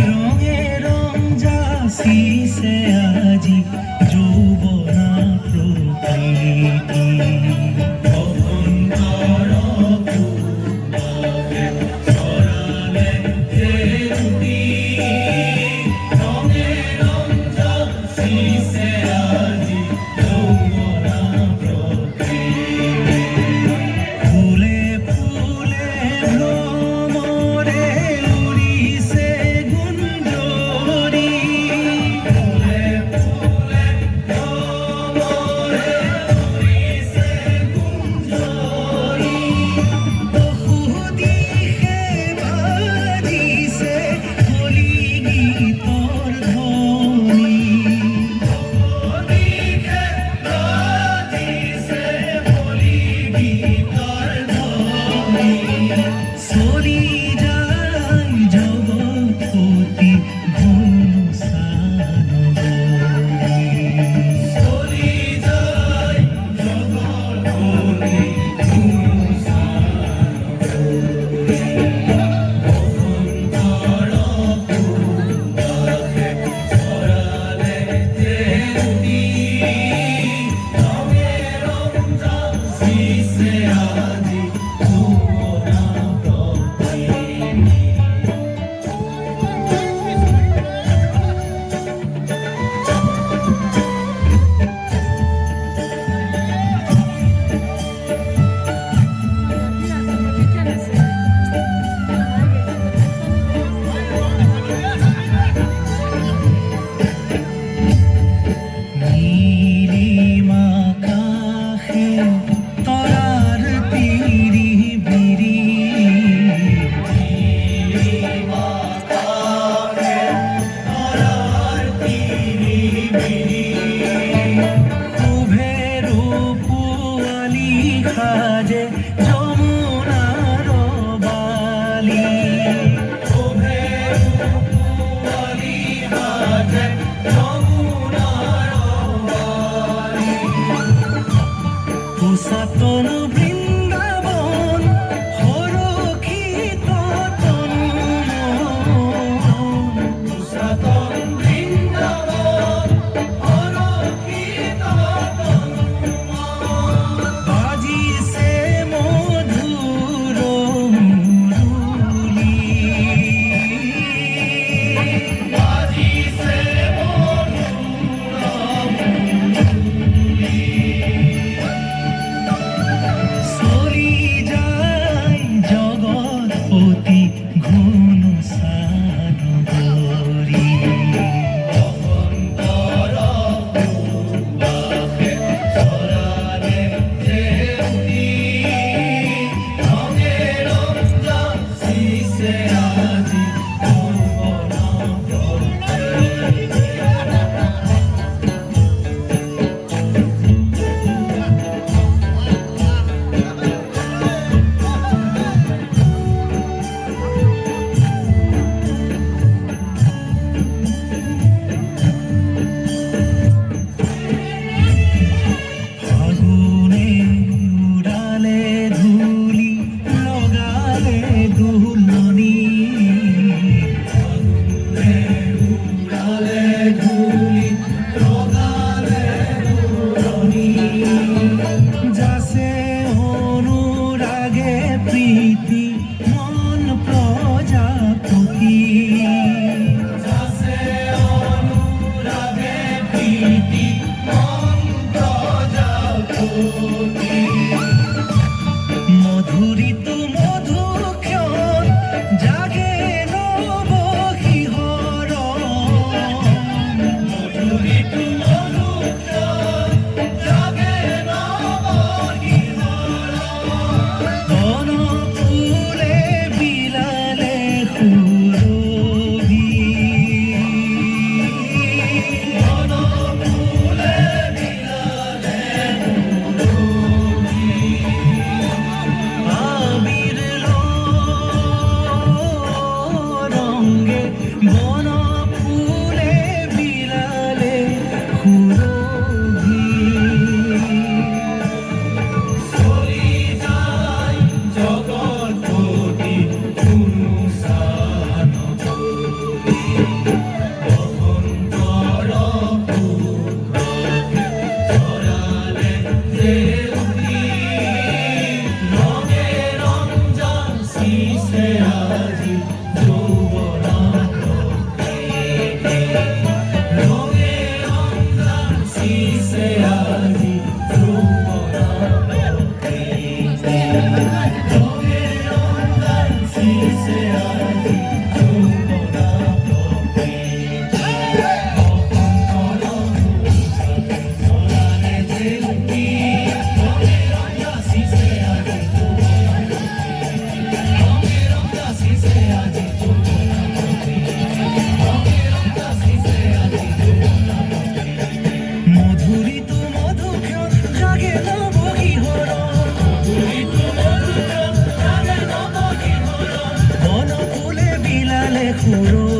রঙে রং যাসিছে আজি যৌবনা প্রকৃতি অহংকার পূর্ণকে ছড়ালে দেউতি রঙে রং যাসিছে আজি যৌবনা প্রকৃতি ফুলে ফুলে ভ্রমরে উড়িছে গুঞ্জরি ফুলে ফুলে ভ্রমরে উড়িছে গুঞ্জরি বহু দিশে বাজিছে হলি গীতৰ ধ্বনি বহু দিশে বাজিছে হলি গীতৰ ধ্বনি চলি যায় জগৎপতি ঘনশ্যামগৌৰী চলি যায় জগৎপতি ঘনশ্যামগৌৰী অহংকাৰ পূৰ্ণকে ছড়ালে দেউতি ৰঙে ৰং যাসিছে আজি যৌবনা প্ৰকৃতি নীলিমা আকাশে তৰাৰ তিৰিবিৰি নীলিমা আকাশে তৰাৰ তিৰিবিৰি শুভে ৰূপোৱালী সাজে যমুনাৰ বালি শুভে ৰূপোৱালী সাজে যমুনাৰ বালি পুষাতন বৃন্দাবন সুৰক্ষিত তনু পুষাতন বৃন্দাবন সুৰক্ষিত তনু বাজিছে মধুৰ মুৰলী বাজিছে চলি যায় জগৎপতি ঘনশ্যামগৌৰী অহংকাৰ পূৰ্ণকে ছড়ালে দেউতি ৰঙে ৰং যাসিছে আজি যৌবনা প্ৰকৃতি ফাগুনে উড়ালে ধূলি লগালে দুলনি ফাগুনে উড়ালে ধূলি লগালে দুলনি যাছে অনুরাগে প্রীতি মন প্রজাপতি যাছে অনুরাগে প্রীতি মন প্রজাপতি মধুরিত মধুক্ষণ জাগে নব শিহৰ মধুরিত মধুক্ষণ জাগে নব শিহৰ বন ফুলে বিলালে সুৰভি বন ফুলে বিলালে সুৰভি খুঁড়ো